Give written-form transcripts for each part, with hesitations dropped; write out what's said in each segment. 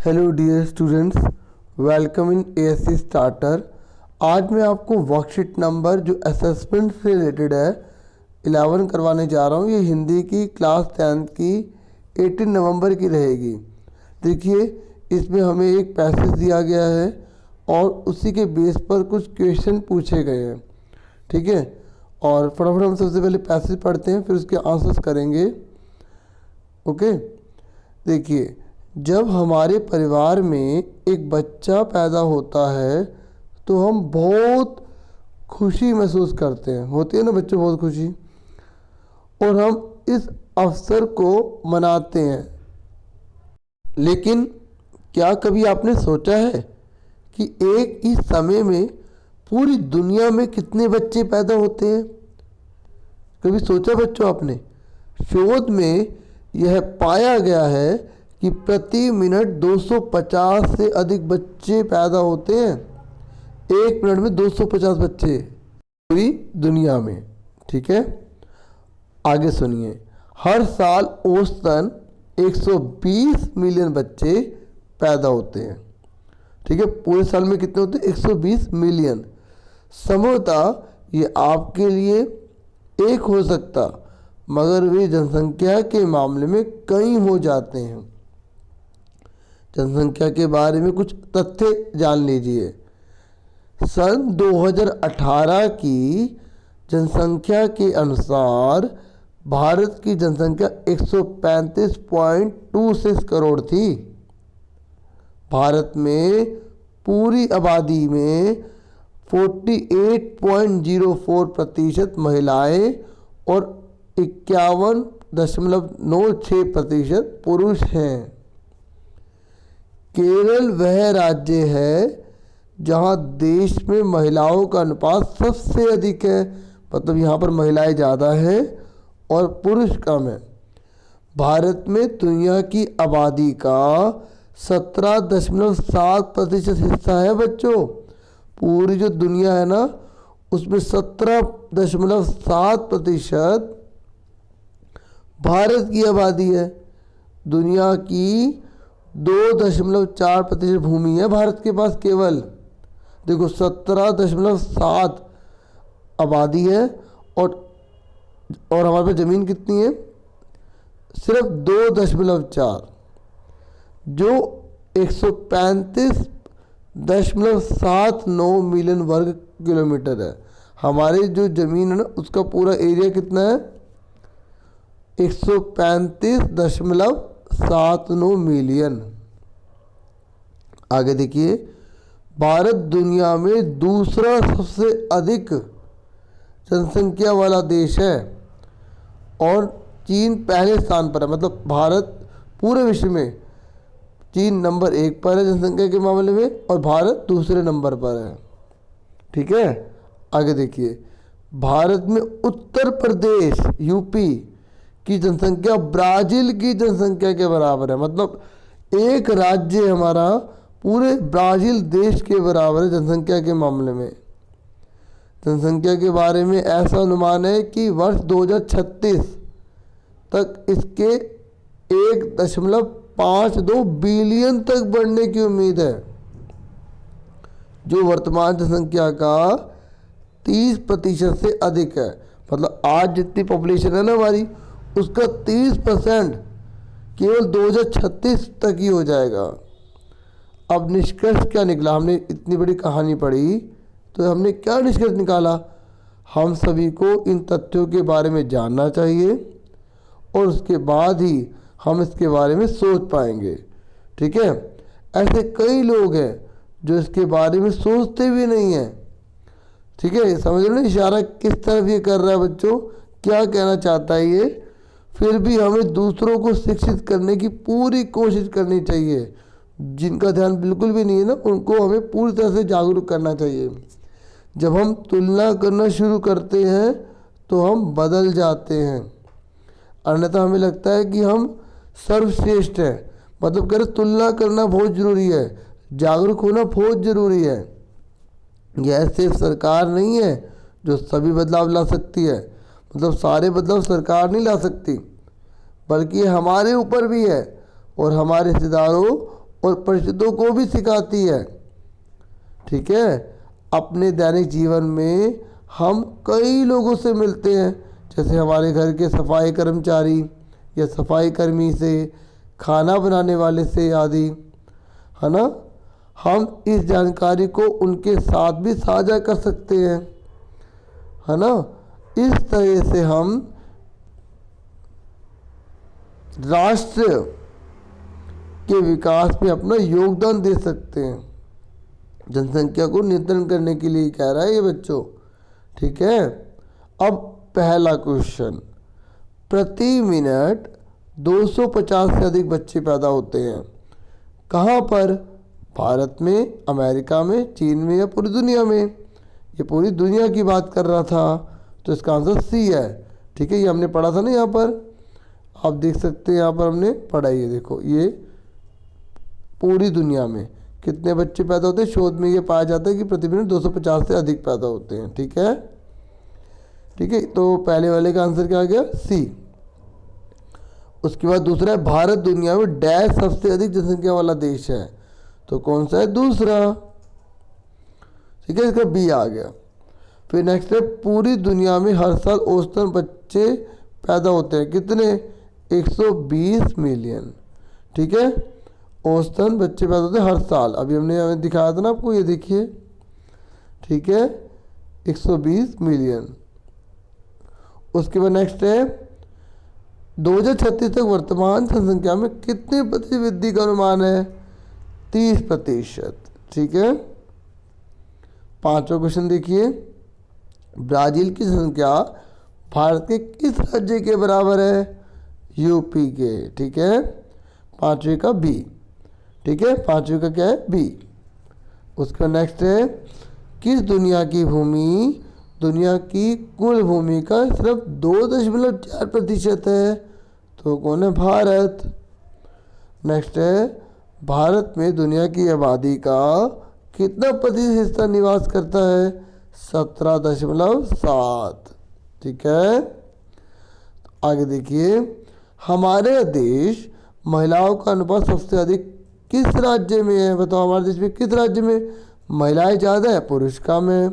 Hello dear students, welcome in ASC starter. आज मैं आपको वर्कशीट नंबर जो असेसमेंट से रिलेटेड है 11 करवाने जा रहा हूँ। ये हिंदी की क्लास 10th की 18 नवंबर की रहेगी। देखिए, इसमें हमें एक पैसेज दिया गया है और उसी के बेस पर कुछ क्वेश्चन पूछे गए हैं। ठीक है, और फटाफट हम सबसे पहले पैसेज पढ़ते हैं, फिर उसके आंसर्स करेंगे। ओके, देखिए, जब हमारे परिवार में एक बच्चा पैदा होता है तो हम बहुत खुशी महसूस करते हैं। होती है ना बच्चों, बहुत खुशी, और हम इस अवसर को मनाते हैं। लेकिन क्या कभी आपने सोचा है कि एक ही समय में पूरी दुनिया में कितने बच्चे पैदा होते हैं? कभी सोचा बच्चों आपने? शोध में यह पाया गया है कि प्रति मिनट 250 से अधिक बच्चे पैदा होते हैं। एक मिनट में 250 बच्चे पूरी दुनिया में। ठीक है, आगे सुनिए। हर साल औसतन 120 मिलियन बच्चे पैदा होते हैं। ठीक है, पूरे साल में कितने होते हैं? 120 मिलियन। संभवतः ये आपके लिए एक हो सकता, मगर वे जनसंख्या के मामले में कई हो जाते हैं। जनसंख्या के बारे में कुछ तथ्य जान लीजिए। सन 2018 की जनसंख्या के अनुसार भारत की जनसंख्या 135.26 करोड़ थी। भारत में पूरी आबादी में 48.04% महिलाएं और 51.96% पुरुष हैं। केरल वह राज्य है जहां देश में महिलाओं का अनुपात सबसे अधिक है, मतलब यहाँ पर महिलाएं ज़्यादा हैं और पुरुष कम है। भारत में दुनिया की आबादी का 17.7% हिस्सा है बच्चों। पूरी जो दुनिया है ना, उसमें 17.7% भारत की आबादी है। दुनिया की 2.4% भूमि है भारत के पास केवल। देखो, 17.7 आबादी है और हमारे पास ज़मीन कितनी है? सिर्फ 2.4, जो 135.79 मिलियन वर्ग किलोमीटर है। हमारी जो ज़मीन है ना, उसका पूरा एरिया कितना है? 135.79 मिलियन। आगे देखिए, भारत दुनिया में दूसरा सबसे अधिक जनसंख्या वाला देश है और चीन पहले स्थान पर है। मतलब भारत पूरे विश्व में, चीन नंबर 1 पर है जनसंख्या के मामले में और भारत दूसरे नंबर पर है। ठीक है, आगे देखिए, भारत में उत्तर प्रदेश यूपी की जनसंख्या ब्राज़ील की जनसंख्या के बराबर है। मतलब एक राज्य हमारा पूरे ब्राज़ील देश के बराबर है जनसंख्या के मामले में। जनसंख्या के बारे में ऐसा अनुमान है कि वर्ष 2036 तक इसके 1.52 बिलियन तक बढ़ने की उम्मीद है, जो वर्तमान जनसंख्या का 30% से अधिक है। मतलब आज जितनी पॉपुलेशन है ना हमारी, उसका 30% केवल 2036 तक ही हो जाएगा। अब निष्कर्ष क्या निकला? हमने इतनी बड़ी कहानी पढ़ी तो हमने क्या निष्कर्ष निकाला? हम सभी को इन तथ्यों के बारे में जानना चाहिए और उसके बाद ही हम इसके बारे में सोच पाएंगे। ठीक है, ऐसे कई लोग हैं जो इसके बारे में सोचते भी नहीं हैं। ठीक है, समझ लो ना इशारा किस तरफ ये कर रहा है बच्चों, क्या कहना चाहता है ये। फिर भी हमें दूसरों को शिक्षित करने की पूरी कोशिश करनी चाहिए। जिनका ध्यान बिल्कुल भी नहीं है ना, उनको हमें पूरी तरह से जागरूक करना चाहिए। जब हम तुलना करना शुरू करते हैं तो हम बदल जाते हैं, अन्यथा हमें लगता है कि हम सर्वश्रेष्ठ हैं। मतलब कर तुलना करना बहुत ज़रूरी है, जागरूक होना बहुत ज़रूरी है। यह सिर्फ सरकार नहीं है जो सभी बदलाव ला सकती है, मतलब सारे बदलाव सरकार नहीं ला सकती, बल्कि हमारे ऊपर भी है और हमारे रिश्तेदारों और परिचितों को भी सिखाती है। ठीक है, अपने दैनिक जीवन में हम कई लोगों से मिलते हैं, जैसे हमारे घर के सफाई कर्मचारी या सफाई कर्मी से, खाना बनाने वाले से आदि, है ना। हम इस जानकारी को उनके साथ भी साझा कर सकते हैं, है ना। इस तरह से हम राष्ट्र के विकास में अपना योगदान दे सकते हैं। जनसंख्या को नियंत्रण करने के लिए कह रहा है ये बच्चों। ठीक है, अब पहला क्वेश्चन, प्रति मिनट 250 से अधिक बच्चे पैदा होते हैं, कहाँ पर? भारत में, अमेरिका में, चीन में या पूरी दुनिया में? ये पूरी दुनिया की बात कर रहा था, तो इसका आंसर सी है। ठीक है, ये हमने पढ़ा था ना, यहाँ पर आप देख सकते हैं, यहाँ पर हमने पढ़ा, ये देखो, ये पूरी दुनिया में कितने बच्चे पैदा होते हैं। शोध में ये पाया जाता है कि प्रति मिनट 250 से अधिक पैदा होते हैं। ठीक है, ठीक है, तो पहले वाले का आंसर क्या आ गया? सी। उसके बाद दूसरा है, भारत दुनिया में डैश सबसे अधिक जनसंख्या वाला देश है, तो कौन सा है? दूसरा। ठीक है, इसका बी आ गया। फिर नेक्स्ट है, पूरी दुनिया में हर साल औसतन बच्चे पैदा होते हैं, कितने? 120 मिलियन। ठीक है, औसतन बच्चे पैदा होते हैं हर साल। अभी हमने दिखाया था ना आपको, ये देखिए। ठीक है, 120 मिलियन। उसके बाद नेक्स्ट है, 2036 तक वर्तमान जनसंख्या में कितने प्रतिशत वृद्धि का अनुमान है? 30%। ठीक है, पांचवा क्वेश्चन देखिए, ब्राजील की जनसंख्या भारत के किस राज्य के बराबर है? यूपी के। ठीक है, पांचवे का बी। ठीक है, पांचवे का क्या है? बी। उसका नेक्स्ट है, किस दुनिया की भूमि दुनिया की कुल भूमि का सिर्फ 2.4% है? तो कौन है? भारत। नेक्स्ट है, भारत में दुनिया की आबादी का कितना प्रतिशत हिस्सा निवास करता है? 17.7। ठीक है, आगे देखिए, हमारे देश महिलाओं का अनुपात सबसे अधिक किस राज्य में है? बताओ, हमारे देश में किस राज्य में महिलाएं ज़्यादा है पुरुष कम है?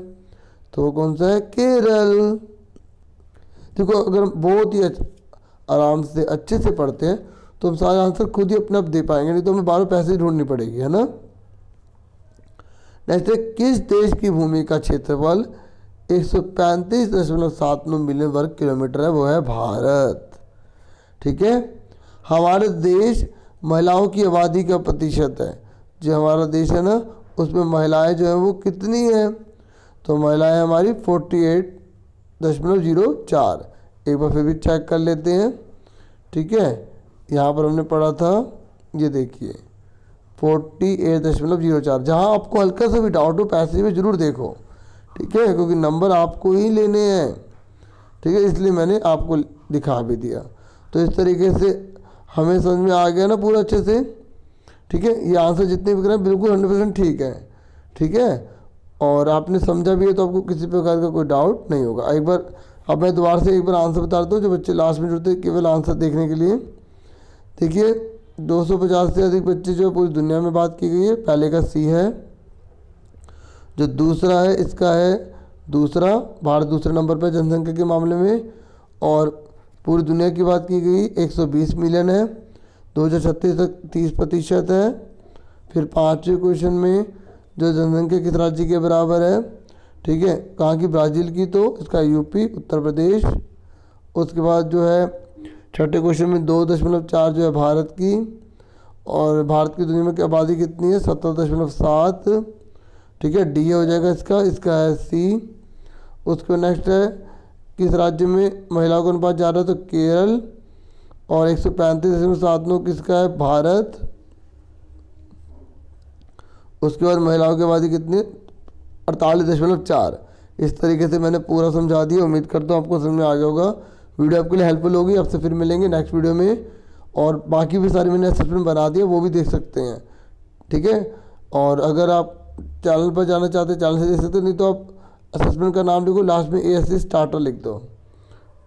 तो कौन सा है? केरल। देखो, अगर हम बहुत ही आराम से अच्छे से पढ़ते हैं तो हम सारे आंसर खुद ही अपने आप दे पाएंगे, नहीं तो हमें बार पैसे ढूंढनी पड़ेगी, है ना। नेक्स्ट है, किस देश की भूमि का क्षेत्रफल 135.79 मिलियन वर्ग किलोमीटर है? वो है भारत। ठीक है, हमारे देश महिलाओं की आबादी का प्रतिशत है, जो हमारा देश है ना, उसमें महिलाएं जो है वो कितनी है? तो महिलाएं हमारी 48.04। एक बार फिर भी चेक कर लेते हैं। ठीक है, यहाँ पर हमने पढ़ा था, ये देखिए 48.04। जहाँ आपको हल्का सा भी डाउट हो पैसे में ज़रूर देखो। ठीक है, क्योंकि नंबर आपको ही लेने हैं। ठीक है, इसलिए मैंने आपको दिखा भी दिया। तो इस तरीके से हमें समझ में आ गया ना पूरा अच्छे से। ठीक है, ये आंसर जितने भी करें बिल्कुल 100% ठीक है। ठीक है, और आपने समझा भी है तो आपको किसी प्रकार का कोई डाउट नहीं होगा। एक बार अब मैं दोबारा से एक बार आंसर बता देता हूँ, जो बच्चे लास्ट में जुड़ते हैं केवल आंसर देखने के लिए। देखिए, 250 से अधिक बच्चे जो है पूरी दुनिया में बात की गई है, पहले का सी है। जो दूसरा है इसका है दूसरा, भारत दूसरे नंबर पर जनसंख्या के मामले में, और पूरी दुनिया की बात की गई 120 मिलियन है। 2036 तक 30% है। फिर पाँचवें क्वेश्चन में जो जनसंख्या किस राज्य के बराबर है? ठीक है, कहाँ की? ब्राज़ील की, तो इसका यूपी, उत्तर प्रदेश। उसके बाद जो है छठे क्वेश्चन में 2.4 जो है भारत की, और भारत की दुनिया में की आबादी कितनी है? 17.7। ठीक है, डी हो जाएगा इसका है सी। उसके नेक्स्ट है, किस राज्य में महिलाओं का अनुपात ज़्यादा है? तो केरल। और 135.79 किसका है? भारत। उसके बाद महिलाओं की आबादी कितनी? 48.4। इस तरीके से मैंने पूरा समझा दिया। उम्मीद करता हूँ आपको समझ में आ गया होगा। वीडियो आपके लिए हेल्पफुल होगी। आपसे फिर मिलेंगे नेक्स्ट वीडियो में, और बाकी भी सारे मैंने असेसमेंट बना दिए, वो भी देख सकते हैं। ठीक है, और अगर आप चैनल पर जाना चाहते हैं चैनल से देख सकते हैं, नहीं तो आप असेसमेंट का नाम लिखो, लास्ट में ASC स्टार्टर लिख दो।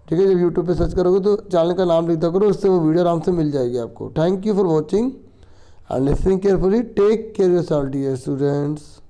ठीक है, जब यूट्यूब पे सर्च करोगे तो चैनल का नाम लिख दो करो, उससे वो वीडियो आराम से मिल जाएगी आपको। Thank you for watching. and listening carefully. Take care of yourself, dear students.